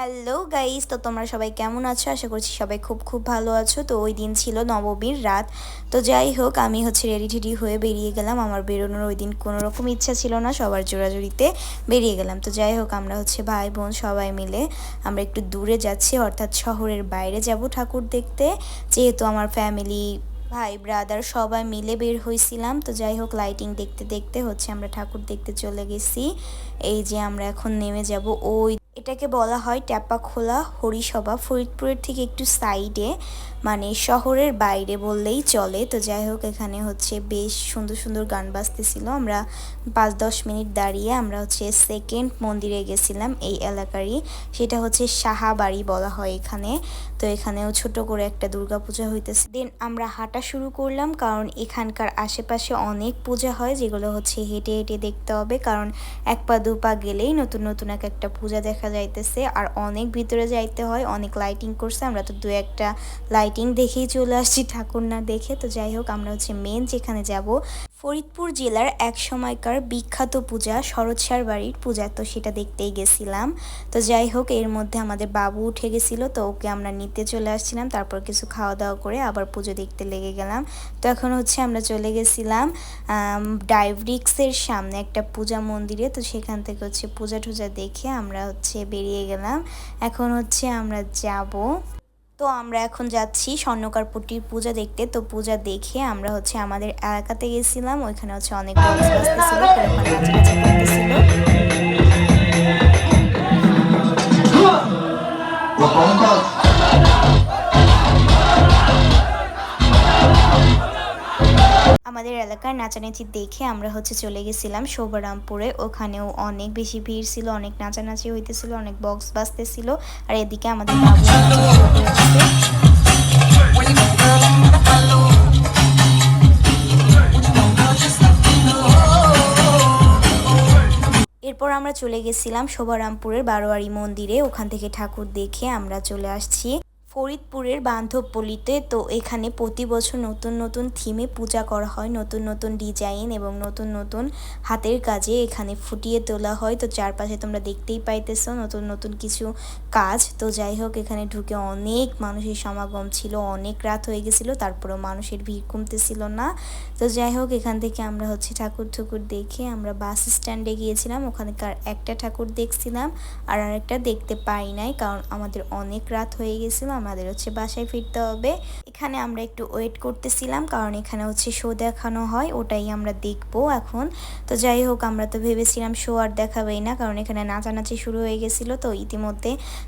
Hello guys, তো তোমরা সবাই কেমন আছো? আশা করছি সবাই খুব খুব ভালো আছো। তো ওই দিন ছিল নবমীর রাত। তো যাই হোক, আমি রেডি টেডি হয়ে বেরিয়ে গেলাম। আমার বেরোনোর ওই দিন কোনো রকম ইচ্ছা ছিল না, সবার জোরাজুরিতে বেরিয়ে গেলাম। তো যাই হোক, আমরা ভাই বোন সবাই মিলে আমরা একটু দূরে যাচ্ছি, অর্থাৎ শহরের বাইরে যাব ঠাকুর দেখতে। যেহেতু আমার ফ্যামিলি, ভাই ব্রাদার সবাই মিলে বের হয়েছিলাম। তো যাই হোক, লাইটিং দেখতে দেখতে আমরা ঠাকুর দেখতে চলে গেছি। এই যে আমরা এখন নেমে যাব ওই, এটাকে বলা হয় ট্যাপাখোলা হরিসভা, ফরিদপুরের থেকে একটু সাইডে, মানে শহরের বাইরে বললেই চলে। তো যাই হোক, এখানে বেশ সুন্দর সুন্দর গান বাজতেছিল। আমরা 5-10 মিনিট দাঁড়িয়ে আমরা সেকেন্ড মন্দিরে গেছিলাম এই এলাকারই, সেটা সাহাবাড়ি বলা হয় এখানে। তো এখানেও ছোট করে একটা দুর্গাপূজা হইতেছে। দেন আমরা হাঁটা শুরু করলাম, কারণ এখানকার আশেপাশে অনেক পূজা হয়, যেগুলো হেঁটে হেঁটে দেখতে হবে, কারণ 1 পা 2 পা গেলেই নতুন নতুন একটা পূজা দেখা যাইতেছে। আর অনেক ভিতরে যাইতে হয়, অনেক লাইটিং করছে। আমরা তো 2-1টা লাইটিং দেখেই চলে আসছি, ঠাকুর না দেখে। তো যাই হোক, আমরা মেন যেখানে যাব, ফরিদপুর জেলার এক সময়কার বিখ্যাত পূজা শরৎসার বাড়ির পূজা, তো সেটা দেখতেই গেছিলাম। তো যাই হোক, এর মধ্যে আমাদের বাবু উঠে গেছিলো, তো ওকে আমরা নিতে চলে আসছিলাম। তারপর কিছু খাওয়া দাওয়া করে আবার পুজো দেখতে লেগে গেলাম। তো এখন আমরা চলে গেছিলাম ডাইভরিক্সের সামনে একটা পূজা মন্দিরে। তো সেখান থেকে পূজা টুজা দেখে আমরা বেরিয়ে গেলাম। এখন আমরা যাব, তো আমরা এখন যাচ্ছি স্বর্ণকারপট্টির পূজা দেখতে। তো পূজা দেখে আমরা আমাদের এলাকাতে গেছিলাম, ওইখানে অনেক বক্স বাজতেছিল, পোলাপান নাচানাচি করতেছিল। আমাদের এলাকার নাচানাচি দেখে আমরা চলে গেছিলাম শোভারামপুরে। ওখানেও অনেক বেশি ভিড় ছিল, অনেক নাচানাচি হইতেছিল, অনেক বক্স বাজতেছিল। আর এদিকে আমাদের বাবু নাচা শুরু করে দিছে। এরপর আমরা চলে গেছিলাম শোভারামপুরের বারোয়ারি মন্দিরে। ওখান থেকে ঠাকুর দেখে আমরা চলে আসছি ফরিদপুরের বান্ধবপল্লীতে। তো এখানে প্রতি বছর নতুন নতুন থিমে পূজা করা হয়, নতুন নতুন ডিজাইন এবং নতুন নতুন হাতের কাজে এখানে ফুটিয়ে তোলা হয়। তো চারপাশে তোমরা দেখতেই পাইতেছো নতুন নতুন কিছু কাজ। তো যাই হোক, এখানে ঢুকে অনেক মানুষের সমাগম ছিল, অনেক রাত হয়ে গেছিলো, তারপরেও মানুষের ভিড় কমতেছিল না। তো যাই হোক, এখান থেকে আমরা ঠাকুর ঠাকুর দেখে আমরা বাস স্ট্যান্ডে গিয়েছিলাম। ওখানকার একটা ঠাকুর দেখছিলাম, আর আরেকটা দেখতে পাই নাই, কারণ আমাদের অনেক রাত হয়ে গেছিলো, আমাদের বাসায় ফিরতে হবে। এখানে আমরা একটু ওয়েট করতেছিলাম, কারণ এখানে শো দেখানো হয়, ওটাই আমরা দেখবো এখন। তো যাই হোক, আমরা তো ভেবেছিলাম শো আর দেখাবেই না, কারণ এখানে নাচানাচি শুরু হয়ে গেছিলো। তো ইতিমধ্যে